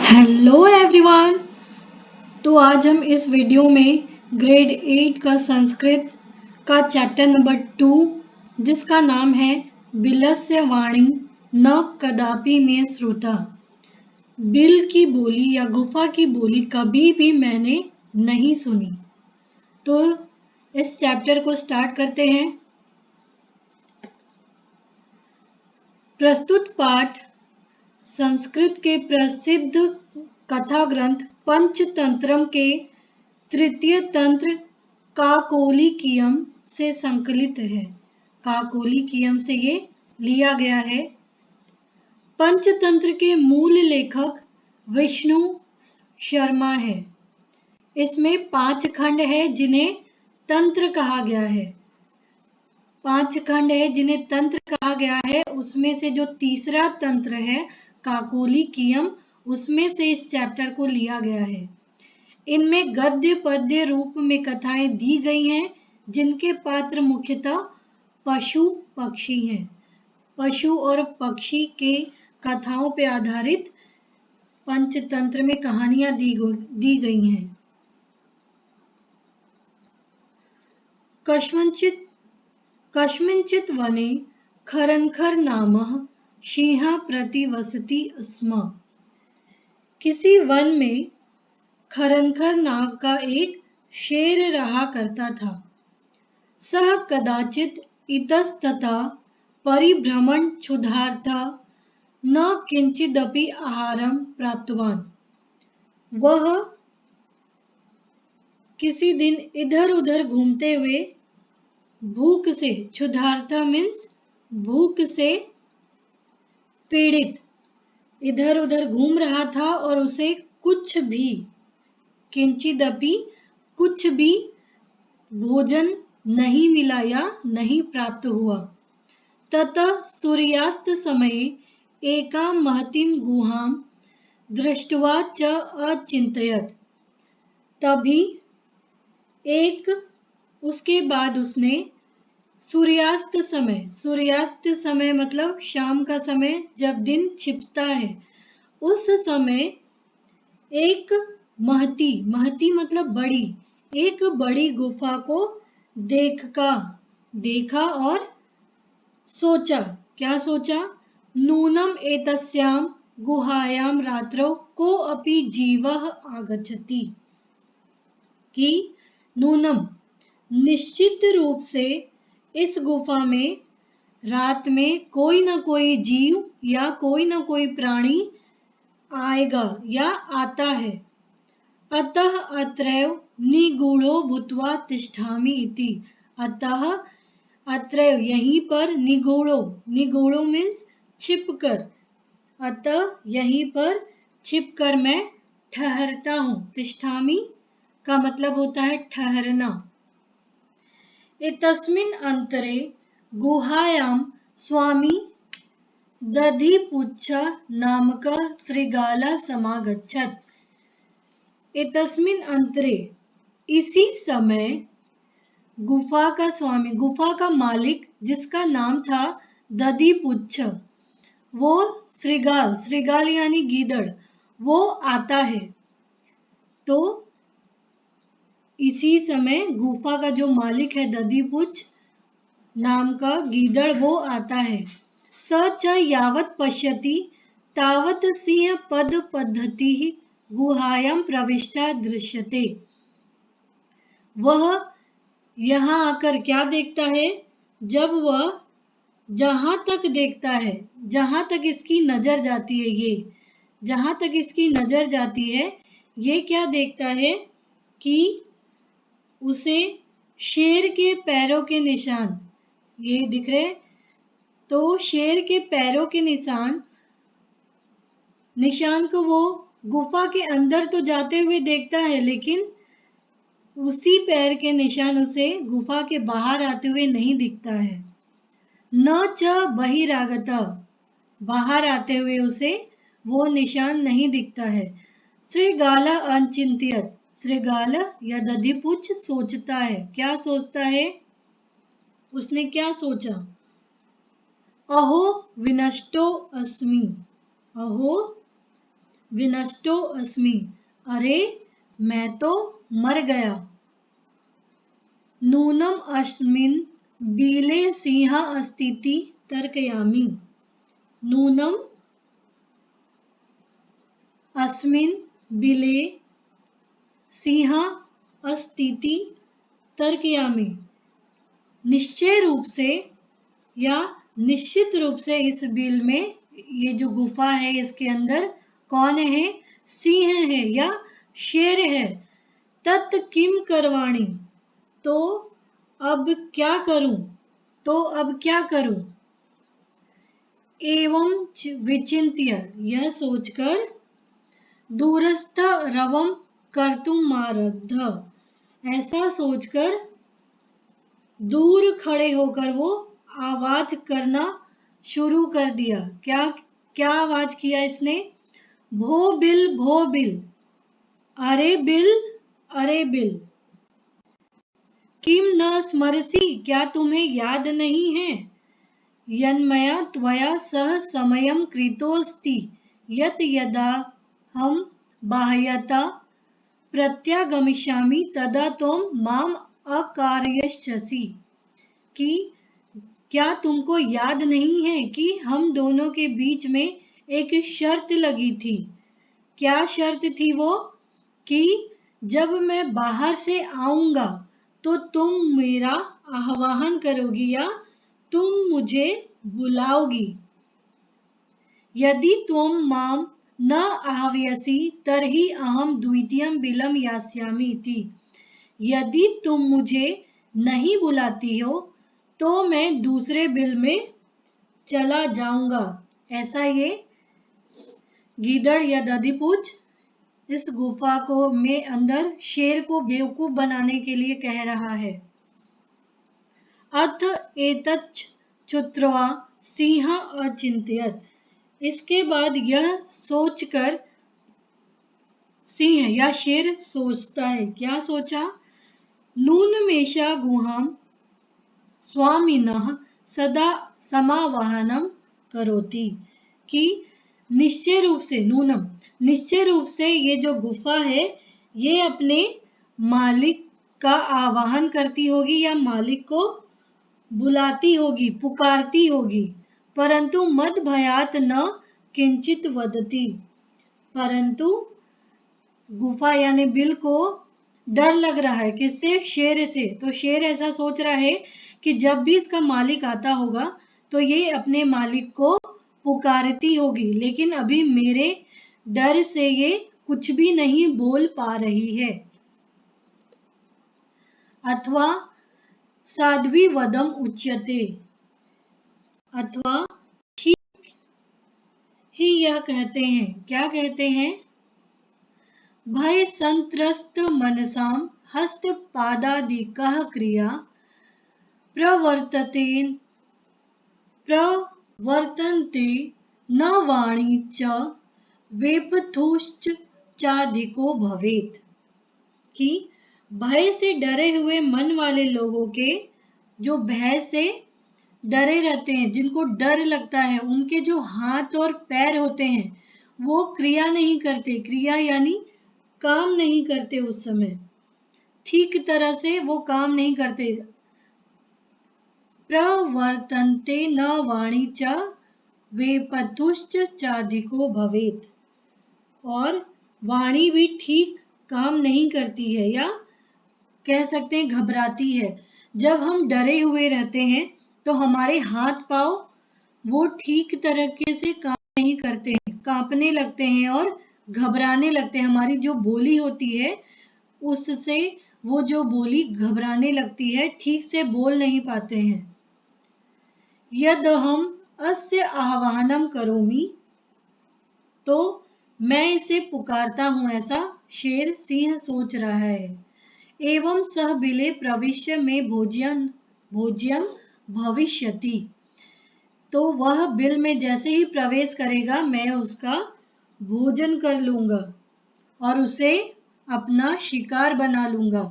Hello everyone. तो आज हम इस वीडियो में ग्रेड 8 का संस्कृत का चैप्टर नंबर 2 जिसका नाम है बिलस्य वाणी न कदापि में श्रुता। बिल की बोली या गुफा की बोली कभी भी मैंने नहीं सुनी। तो इस चैप्टर को स्टार्ट करते हैं। प्रस्तुत पाठ संस्कृत के प्रसिद्ध कथा ग्रंथ पंचतंत्रम के तृतीय तंत्र काकोलिकियम से संकलित है। काकोलिकियम से ये लिया गया है। पंचतंत्र के मूल लेखक विष्णु शर्मा है। इसमें 5 खंड है जिन्हें तंत्र कहा गया है। 5 खंड है जिन्हें तंत्र कहा गया है। उसमें से जो तीसरा तंत्र है काकोलिकियम, उसमें से इस चैप्टर को लिया गया है। इनमें गद्य पद्य रूप में कथाएं दी गई हैं जिनके पात्र मुख्यतः पशु पक्षी हैं। पशु और पक्षी के कथाओं पर आधारित पंचतंत्र में कहानियां दी गई हैं। कस्मिंचित् वने खरंखर नामः सिंहः प्रतिवसति स्म। किसी वन में खरंखर नाम का एक शेर रहा करता था। सह कदाचित् इतस्ततः परिभ्रमण क्षुधार्थः न किंचिदपि आहारं प्राप्तवान्। वह किसी दिन इधर उधर घूमते हुए भूख से, क्षुधार्था मीन्स भूख से पीड़ित, इधर उधर घूम रहा था और उसे कुछ भी, किंचिदपि कुछ भी भोजन नहीं मिला या नहीं प्राप्त हुआ। ततः सूर्यास्त समये एकां महतीं गुहां दृष्ट्वा च अचिंतयत्। तभी उसके बाद उसने सूर्यास्त समय मतलब शाम का समय, जब दिन छिपता है उस समय एक महती मतलब बड़ी, एक बड़ी गुफा को देखा और सोचा। क्या सोचा? नूनम एतस्यां गुहायां रात्रौ को अपि जीवः आगच्छति। कि नूनम निश्चित रूप से इस गुफा में रात में कोई ना कोई जीव या कोई ना कोई प्राणी आएगा या आता है। अतः अत्रैव निगूढ़ो भूत्वा तिष्ठामि इति। अतः अत्रैव यहीं पर, निगूढ़ो मीन्स छिपकर, अतः यहीं पर छिपकर मैं ठहरता हूँ। तिष्ठामि का मतलब होता है ठहरना। एतस्मिन् अंतरे गुहायां स्वामी दधिपुच्छः नामकः शृगालः समागच्छत्। एतस्मिन् अंतरे इसी समय गुफा का स्वामी, गुफा का मालिक जिसका नाम था दधिपुच्छ, वो श्रृगाल यानी गीदड़, वो आता है। तो इसी समय गुफा का जो मालिक है दधिपुच्छ नाम का गीदड़, वो आता है। स च यावत् पश्यति तावत् सिंह पद पद्धतिः गुहायां प्रविष्टा दृश्यते। वह यहाँ आकर क्या देखता है? जब वह जहां तक देखता है, जहां तक इसकी नजर जाती है, जहां तक इसकी नजर जाती है, ये क्या देखता है कि उसे शेर के पैरों के निशान ये दिख रहे। तो शेर के पैरों के निशान को वो गुफा के अंदर तो जाते हुए देखता है, लेकिन उसी पैर के निशान उसे गुफा के बाहर आते हुए नहीं दिखता है। न च बहिरागत, बाहर आते हुए उसे वो निशान नहीं दिखता है। शृगाल अचिंत्यत, शृगाल या दधिपुच्छ सोचता है। क्या सोचता है? उसने क्या सोचा? अहो विनष्टो अस्मि, अहो विनष्टो अस्मि, अरे मैं तो मर गया। नूनम अस्मिन् बिले सिंह अस्तीति तर्कयामि, नूनम अस्मिन् बिले सिंह अस्तीति तर्कयामि, निश्चय रूप से या निश्चित रूप से इस बिल में, ये जो गुफा है इसके अंदर कौन है? सिंह है या शेर है। तत् किम करवाणी, तो अब क्या करूं, तो अब क्या करूं। एवं विचिन्त्य, यह सोचकर, दूरस्थ रवम कर्तुम आरब्ध, ऐसा सोचकर दूर खड़े होकर वो आवाज करना शुरू कर दिया। क्या क्या आवाज किया इसने? भो बिल, अरे बिल, अरे बिल। किम न स्मरसि, क्या तुम्हें याद नहीं है? यन्मया त्वया सह समयं कृतोऽस्ति यत् यदा हम बाह्यता प्रत्यागमिष्यामि तदा त्वं माम अकारयिष्यसि, कि क्या तुमको याद नहीं है कि हम दोनों के बीच में एक शर्त लगी थी। क्या शर्त थी वो? कि जब मैं बाहर से आऊंगा तो तुम मेरा आह्वान करोगी या तुम मुझे बुलाओगी। यदि त्वं माम न आह्वयसि तर्हि अहम द्वितीयं बिलं यास्यामि इति, यदि तुम मुझे नहीं बुलाती हो तो मैं दूसरे बिल में चला जाऊंगा। ऐसा ये गीदड़ या दधीपुच इस गुफा को में अंदर शेर को बेवकूफ बनाने के लिए कह रहा है। अथ एतच् श्रुत्वा सिंह अचिंत्यत, इसके बाद यह सोचकर सिंह या शेर सोचता है। क्या सोचा? नूनमेषा गुहां स्वामिनः सदा समावाहनम करोति, कि निश्चय रूप से, नूनम निश्चय रूप से ये जो गुफा है ये अपने मालिक का आवाहन करती होगी या मालिक को बुलाती होगी, पुकारती होगी। परंतु मद भयात न किंचित वदति, परंतु गुफा यानी बिल को डर लग रहा है। किससे? शेर से। तो शेर ऐसा सोच रहा है कि जब भी इसका मालिक आता होगा तो ये अपने मालिक को पुकारती होगी, लेकिन अभी मेरे डर से ये कुछ भी नहीं बोल पा रही है। अथवा साध्वी वदम उच्यते, अथवा ठीक ही यह कहते हैं। क्या कहते हैं? भय संत्रस्त मनसाम हस्त पादादिकः क्रिया प्रवर्तन्ते न वाणी च वेपथुश्च चाधिको भवेत्, कि भय से डरे हुए मन वाले लोगों के, जो भय से डरे रहते हैं, जिनको डर लगता है, उनके जो हाथ और पैर होते हैं वो क्रिया नहीं करते। क्रिया यानी काम नहीं करते, उस समय ठीक तरह से वो काम नहीं करते। प्रवर्तन्ते न वाणी च वेपथुश्च चाधिको भवेत्, और वाणी भी ठीक काम नहीं करती है, या कह सकते हैं घबराती है। जब हम डरे हुए रहते हैं तो हमारे हाथ पांव वो ठीक तरीके से काम नहीं करते हैं, कांपने लगते हैं और घबराने लगते हैं। हमारी जो बोली होती है उससे वो जो बोली घबराने लगती है, ठीक से बोल नहीं पाते हैं। यद हम अस्य आह्वानम करोमि, तो मैं इसे पुकारता हूं, ऐसा शेर सिंह सोच रहा है। एवं सह बिले प्रविश्य में भोज्यम भविष्यति, तो वह बिल में जैसे ही प्रवेश करेगा मैं उसका भोजन कर लूंगा और उसे अपना शिकार बना लूंगा।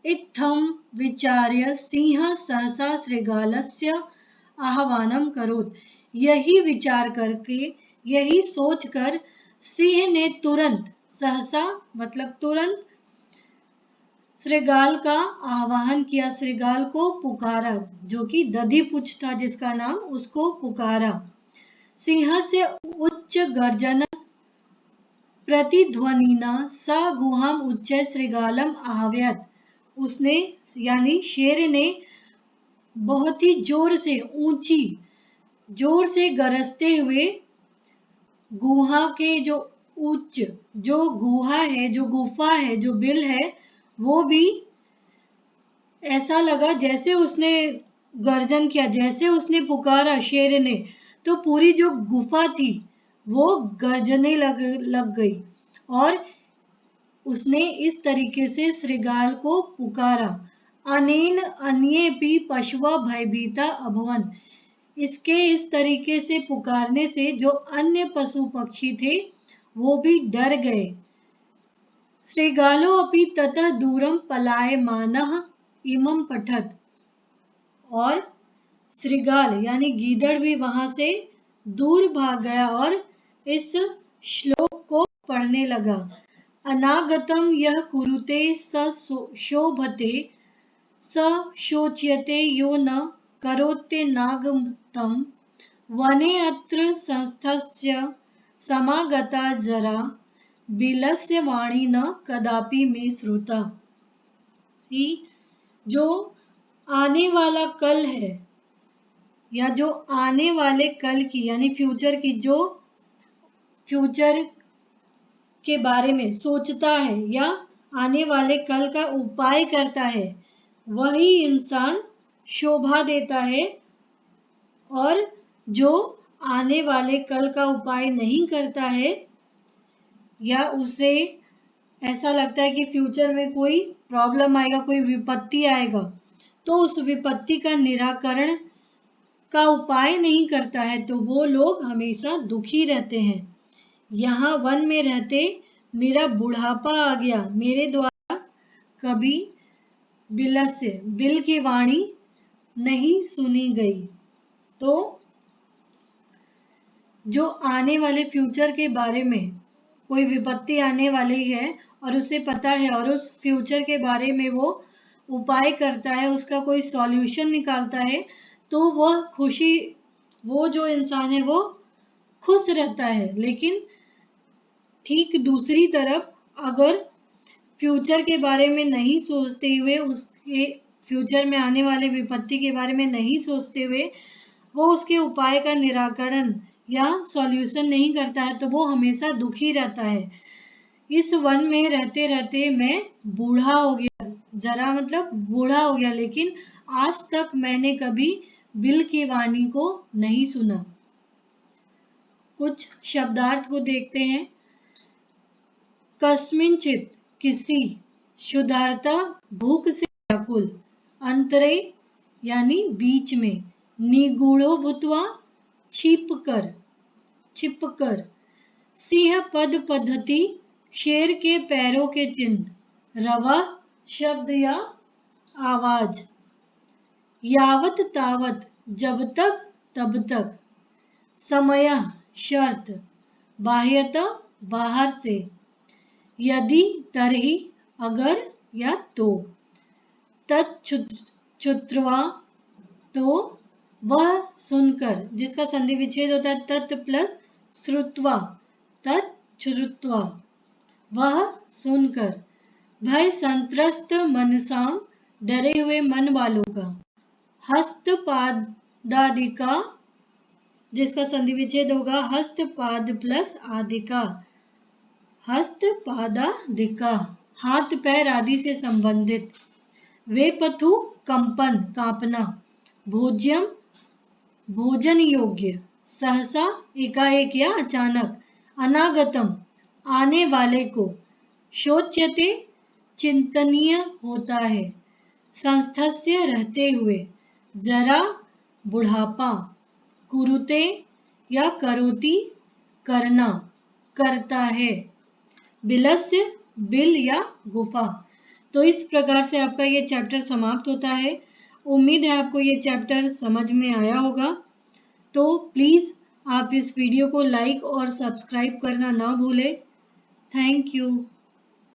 इत्थम विचार्य सिंह सहसा श्रृगालस्य आह्वानम करोत्, यही विचार करके यही सोचकर सिंह ने तुरंत, सहसा मतलब तुरंत, श्रृगाल का आह्वान किया, श्रृगाल को पुकारा, जो कि दधिपुच्छ था जिसका नाम, उसको पुकारा। सिंह से उच्च गर्जन प्रतिध्वनिना स गुहाम उच्च श्रृगालम आह्वयत। उसने यानी शेर ने बहुत ही जोर से, ऊंची जोर से गरजते हुए गुहा के जो उच्च, जो गुहा है, जो गुफा है, जो बिल है, वो भी ऐसा लगा जैसे उसने गर्जन किया, जैसे उसने पुकारा शेर ने, तो पूरी जो गुफा थी वो गर्जने लग गई और उसने इस तरीके से श्रृगाल को पुकारा। अनेन अन्येपि पशवः भयभीता अभवन्। इसके इस तरीके से पुकारने से जो अन्य पशु पक्षी थे वो भी डर गए। श्रृगालो अपि ततः दूरम पलायमानः इमं पठत। और श्रृगाल यानी गीदड़ भी वहां से दूर भाग गया और इस श्लोक को पढ़ने लगा। अनागतम यह कुरुते स शोभते स शोच्यते यो न करोते नागतम वने अत्र संस्थस्य समागता जरा बिलस्य वाणी न कदापि में श्रुता। कि जो आने वाला कल है, या जो आने वाले कल की यानी फ्यूचर की, जो फ्यूचर के बारे में सोचता है या आने वाले कल का उपाय करता है, वही इंसान शोभा देता है। और जो आने वाले कल का उपाय नहीं करता है या उसे ऐसा लगता है कि फ्यूचर में कोई प्रॉब्लम आएगा, कोई विपत्ति आएगा, तो उस विपत्ति का निराकरण का उपाय नहीं करता है, तो वो लोग हमेशा दुखी रहते हैं। यहाँ वन में रहते मेरा बुढ़ापा आ गया, मेरे द्वारा कभी बिल की वाणी नहीं सुनी गई। तो जो आने वाले फ्यूचर के बारे में कोई विपत्ति आने वाली है और उसे पता है और उस फ्यूचर के बारे में वो उपाय करता है, उसका कोई सॉल्यूशन निकालता है, तो वो जो इंसान है वो खुश रहता है। लेकिन ठीक दूसरी तरफ अगर फ्यूचर के बारे में नहीं सोचते हुए, उसके फ्यूचर में आने वाले विपत्ति के बारे में नहीं सोचते हुए वो उसके उपाय का निराकरण या सॉल्यूशन नहीं करता है, तो वो हमेशा दुखी रहता है। इस वन में रहते रहते मैं बूढ़ा हो गया, जरा मतलब बूढ़ा हो गया, लेकिन आज तक मैंने कभी बिल की वाणी को नहीं सुना। कुछ शब्दार्थ को देखते हैं। कस्मिंचित किसी, शुद्धार्था भूख से व्याकुल, अंतरे यानी बीच में, निगूढ़ो भूत्वा छिपकर, सिंह पद पद्धति शेर के पैरों के चिन्ह, रवा शब्द या आवाज, यावत तावत जब तक तब तक, समय शर्त, बाह्यता बाहर से, यदि तरही अगर या तो, तच्छ्रुत्वा तो वह सुनकर, जिसका संधि विच्छेद होता है तत् प्लस श्रुत्वा, तच्छ्रुत्वा वह सुनकर, भय संत्रस्त मनसाम डरे हुए मन वालों का, हस्तपादादिका, जिसका संधि विच्छेद होगा हस्तपाद प्लस आदिका, हस्तपादादिका हाथ पैर आदि से संबंधित, वे पथु कंपन कांपना, भोज्यम भोजन योग्य, सहसा एकाएक या अचानक, अनागतम आने वाले को, शोच्यते चिंतनीय होता है, संस्थस्य रहते हुए, जरा बुढ़ापा, कुरुते या करोति करना करता है, बिलस्य बिल या गुफा। तो इस प्रकार से आपका ये चैप्टर समाप्त होता है। उम्मीद है आपको ये चैप्टर समझ में आया होगा। तो प्लीज़ आप इस वीडियो को लाइक और सब्सक्राइब करना ना भूलें। Thank you.